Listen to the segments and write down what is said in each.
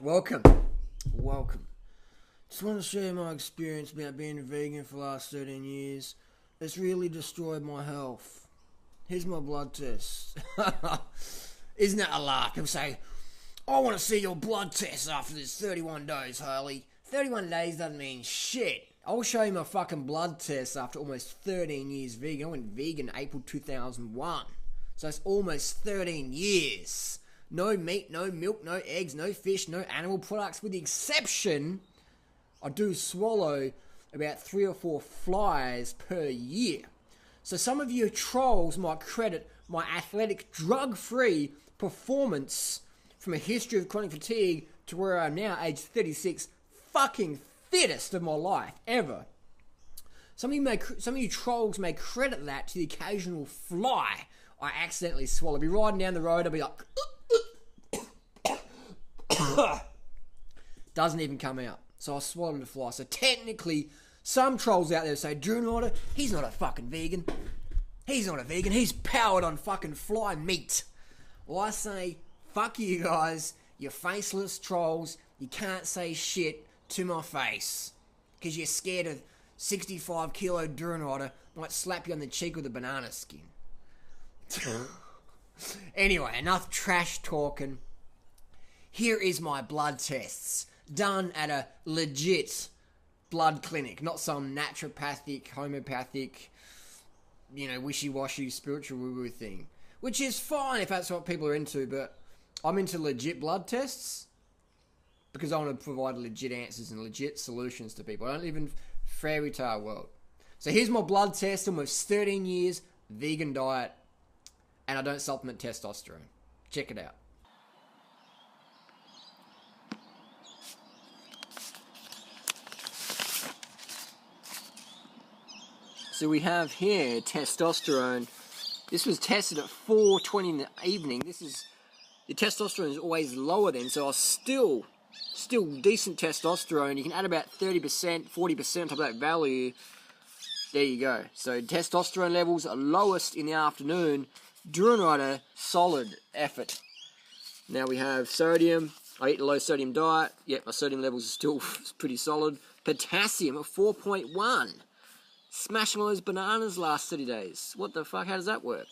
Welcome. Just want to share my experience about being a vegan for the last 13 years. It's really destroyed my health. Here's my blood test. Isn't that a lark? People say, I want to see your blood test after this 31 days, Harley. 31 days doesn't mean shit. I'll show you my fucking blood test after almost 13 years vegan. I went vegan April 2001. So it's almost 13 years. No meat, no milk, no eggs, no fish, no animal products, with the exception, I do swallow about 3 or 4 flies per year. So some of you trolls might credit my athletic, drug-free performance from a history of chronic fatigue to where I'm now, age 36, fucking fittest of my life, ever. Some of you trolls may credit that to the occasional fly I accidentally swallow. I'll be riding down the road, I'll be like... Doesn't even come out. So I swallowed a fly. So technically, some trolls out there say, Drew Norder, he's not a fucking vegan. He's not a vegan. He's powered on fucking fly meat. Well, I say, fuck you guys. You're faceless trolls. You can't say shit to my face. Because you're scared of 65 kilo Drew Norder might slap you on the cheek with a banana skin. Anyway, enough trash talking. Here is my blood tests, done at a legit blood clinic, not some naturopathic, homeopathic, wishy-washy spiritual woo-woo thing. Which is fine if that's what people are into, but I'm into legit blood tests because I want to provide legit answers and legit solutions to people. I don't live in fairy tale world. So here's my blood test, almost 13 years, vegan diet, and I don't supplement testosterone. Check it out. So we have here testosterone. This was tested at 4:20 in the evening. The testosterone is always lower then, so I was still decent testosterone. You can add about 30%, 40% of that value. There you go. So testosterone levels are lowest in the afternoon. Drew Norder, solid effort. Now we have sodium. I eat a low sodium diet. Yep, my sodium levels are still pretty solid. Potassium at 4.1. Smashing all those bananas last 30 days. What the fuck? How does that work?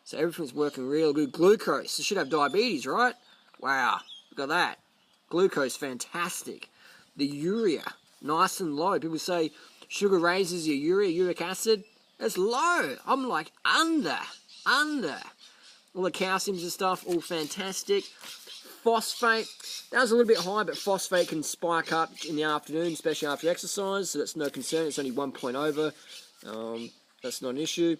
So everything's working real good. Glucose. You should have diabetes, right? Wow. Look at that. Glucose, fantastic. The urea, nice and low. People say sugar raises your uric acid. It's low. I'm like under. All the calciums and stuff, all fantastic. Phosphate, that was a little bit high, but phosphate can spike up in the afternoon, especially after exercise, so that's no concern. It's only 1 point over. That's not an issue.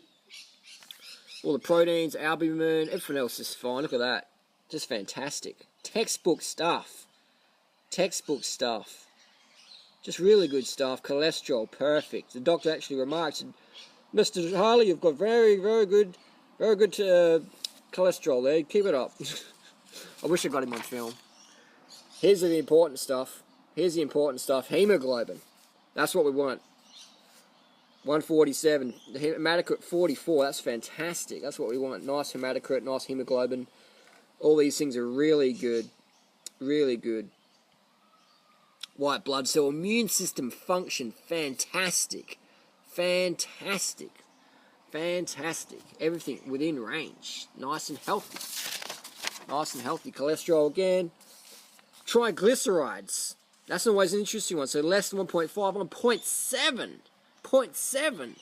All the proteins, albumin, everything else is fine. Look at that. Just fantastic. Textbook stuff. Just really good stuff. Cholesterol, perfect. The doctor actually remarked, Mr. Harley, you've got very, very good cholesterol there. Keep it up. I wish I got him on film. Here's the important stuff. Hemoglobin. That's what we want. 147. The hematocrit 44. That's fantastic. That's what we want. Nice hematocrit, nice hemoglobin. All these things are really good. Really good. White blood cell. Immune system function. Fantastic. Everything within range. Nice and healthy. Cholesterol again. Triglycerides. That's always an interesting one. So less than 1.5 on 0.7. 0.7.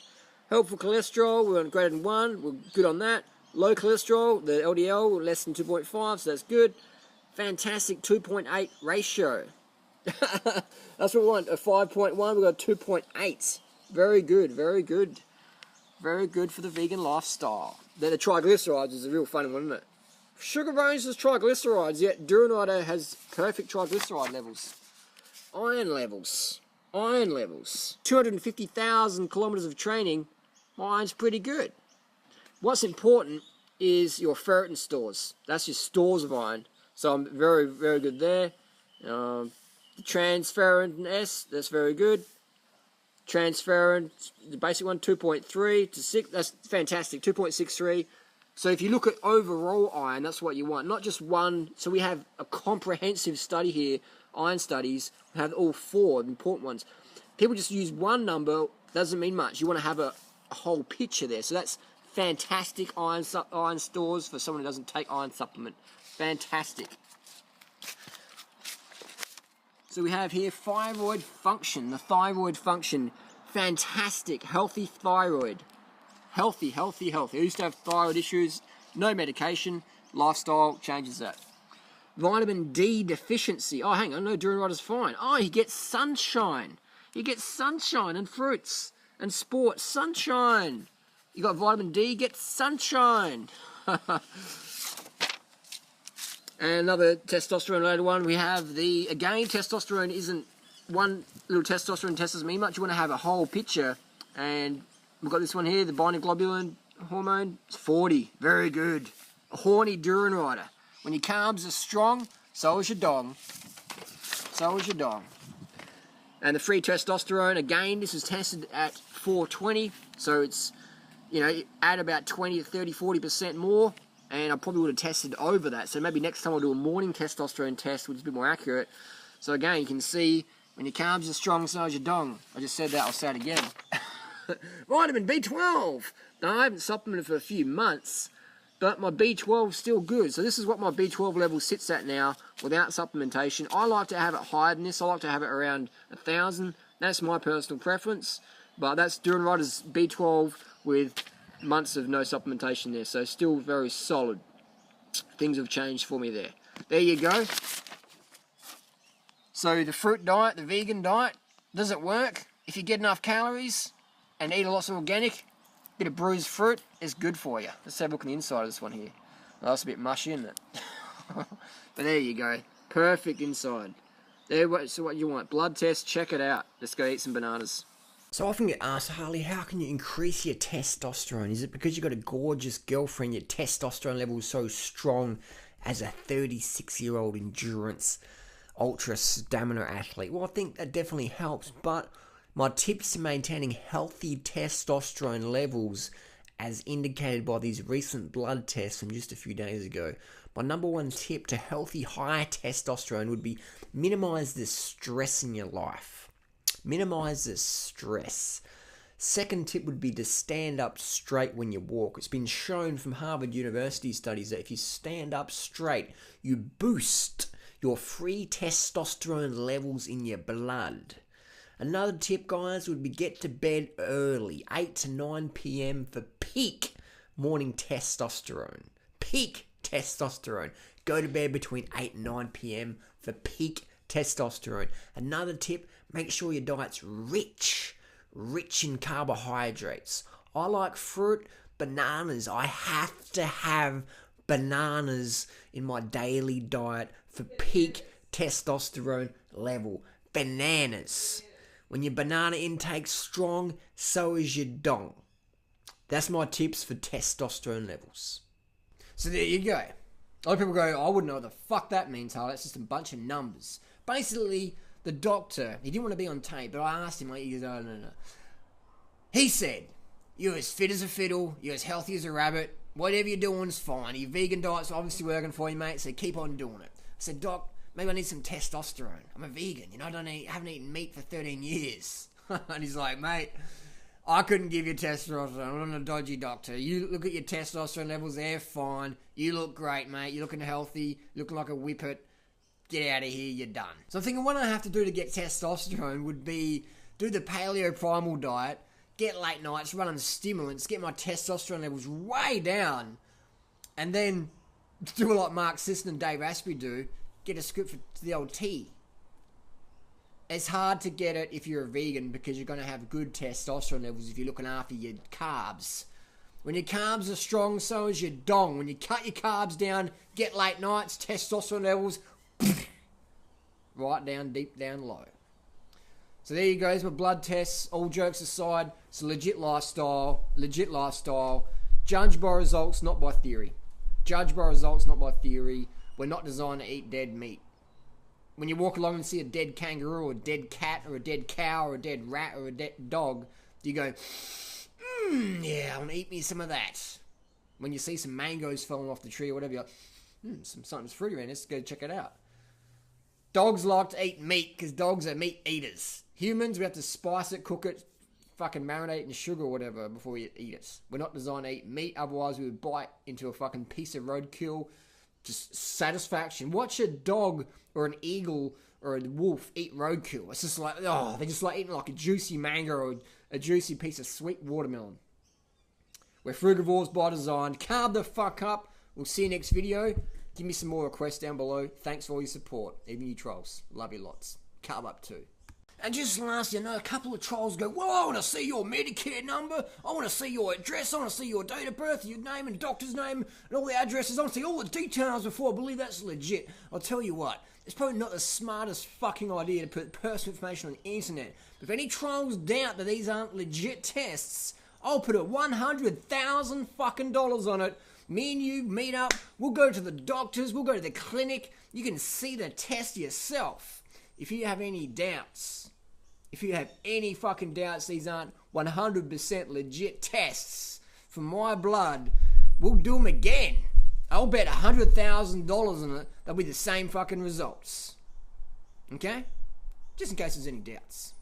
Helpful cholesterol, we want greater than 1. We're good on that. Low cholesterol, the LDL, less than 2.5, so that's good. Fantastic 2.8 ratio. That's what we want. A 5.1, we've got 2.8. Very good. Very good for the vegan lifestyle. Then the triglycerides is a real funny one, isn't it? Sugar versus triglycerides, yet Drew Norder has perfect triglyceride levels. Iron levels. 250,000 kilometers of training, mine's pretty good. What's important is your ferritin stores. That's your stores of iron. So I'm very, very good there. The transferrin S, that's very good. Transferrin, the basic one, 2.3 to 6. That's fantastic. 2.63. So if you look at overall iron, that's what you want, not just one. So we have a comprehensive study here, iron studies, we have all 4 important ones. People just use one number, doesn't mean much. You want to have a whole picture there. So that's fantastic iron stores for someone who doesn't take iron supplement. Fantastic. So we have here thyroid function, the thyroid function. Fantastic, healthy thyroid. Healthy. I used to have thyroid issues, no medication, lifestyle changes that. Vitamin D deficiency. Oh, hang on, no, Duran-Rider's fine. Oh, he gets sunshine. He gets sunshine and fruits and sports. Sunshine. You got vitamin D, get sunshine. And another testosterone-related one, we have again, testosterone isn't one little testosterone test doesn't mean much. You want to have a whole picture. And we've got this one here, the binding globulin hormone. It's 40. Very good. A horny Duran-Rider. When your carbs are strong, so is your dong. And the free testosterone, again, this is tested at 420. So it's, add about 20 to 30, 40% more. And I probably would have tested over that. So maybe next time I'll do a morning testosterone test, which is a bit more accurate. So again, you can see when your carbs are strong, so is your dong. I just said that, I'll say it again. Vitamin B12. Now, I haven't supplemented for a few months, but my B12 is still good. So this is what my B12 level sits at now without supplementation. I like to have it higher than this. I like to have it around 1,000. That's my personal preference. But that's Duran-Rider's B12 with months of no supplementation there. So still very solid. Things have changed for me there. There you go. So the fruit diet, the vegan diet, does it work? If you get enough calories and eat a lot of organic, bit of bruised fruit is good for you. Let's have a look on the inside of this one here. Oh, that's a bit mushy, isn't it? But there you go. Perfect inside. So what you want. Blood test, check it out. Let's go eat some bananas. So I often get asked, Harley, how can you increase your testosterone? Is it because you've got a gorgeous girlfriend, your testosterone level is so strong as a 36-year-old endurance ultra stamina athlete? Well, I think that definitely helps, but my tips to maintaining healthy testosterone levels, as indicated by these recent blood tests from just a few days ago, my number one tip to healthy high testosterone would be minimize the stress in your life. Minimize the stress. Second tip would be to stand up straight when you walk. It's been shown from Harvard University studies that if you stand up straight, you boost your free testosterone levels in your blood. Another tip, guys, would be get to bed early, 8 to 9 p.m. for peak morning testosterone. Peak testosterone. Go to bed between 8 and 9 p.m. for peak testosterone. Another tip, make sure your diet's rich in carbohydrates. I like fruit, bananas. I have to have bananas in my daily diet for peak testosterone level. Bananas. When your banana intake's strong, so is your dong. That's my tips for testosterone levels. So there you go. A lot of people go, I wouldn't know what the fuck that means, Harley. It's just a bunch of numbers. Basically, the doctor, he didn't want to be on tape, but I asked him, he goes, oh, no. He said, you're as fit as a fiddle, you're as healthy as a rabbit, whatever you're doing is fine. Your vegan diet's obviously working for you, mate, so keep on doing it. I said, Doc, maybe I need some testosterone. I'm a vegan, I haven't eaten meat for 13 years. And he's like, mate, I couldn't give you testosterone. I'm not a dodgy doctor. You look at your testosterone levels, they're fine. You look great, mate. You're looking healthy, looking like a whippet. Get out of here, you're done. So I'm thinking what I have to do to get testosterone would be do the paleo primal diet, get late nights, run on stimulants, get my testosterone levels way down, and then do like Mark Sisson and Dave Asprey do, get a script for the old tea. It's hard to get it if you're a vegan because you're going to have good testosterone levels if you're looking after your carbs. When your carbs are strong, so is your dong. When you cut your carbs down, get late nights, testosterone levels, right down, deep down low. So there you go, there's my blood tests. All jokes aside, it's a legit lifestyle. Judge by results, not by theory. We're not designed to eat dead meat. When you walk along and see a dead kangaroo or a dead cat or a dead cow or a dead rat or a dead dog, you go, yeah, I want to eat me some of that. When you see some mangoes falling off the tree or whatever, you're like, something's fruity around. Let's go check it out. Dogs like to eat meat because dogs are meat eaters. Humans, we have to spice it, cook it, fucking marinate in sugar or whatever before we eat it. We're not designed to eat meat, otherwise we would bite into a fucking piece of roadkill. Just satisfaction. Watch a dog or an eagle or a wolf eat roadkill. It's just like, oh, they just like eating like a juicy mango or a juicy piece of sweet watermelon. We're frugivores by design. Carb the fuck up. We'll see you next video. Give me some more requests down below. Thanks for all your support. Even you trolls. Love you lots. Carb up too. And just lastly, I know a couple of trolls go, well, I want to see your Medicare number, I want to see your address, I want to see your date of birth, your name and doctor's name, and all the addresses, I want to see all the details before I believe that's legit. I'll tell you what, it's probably not the smartest fucking idea to put personal information on the internet. But if any trolls doubt that these aren't legit tests, I'll put $100,000 fucking dollars on it. Me and you meet up, we'll go to the doctors, we'll go to the clinic, you can see the test yourself. If you have any doubts, if you have any fucking doubts these aren't 100% legit tests for my blood, we'll do them again. I'll bet $100,000 on it, they'll be the same fucking results. Okay? Just in case there's any doubts.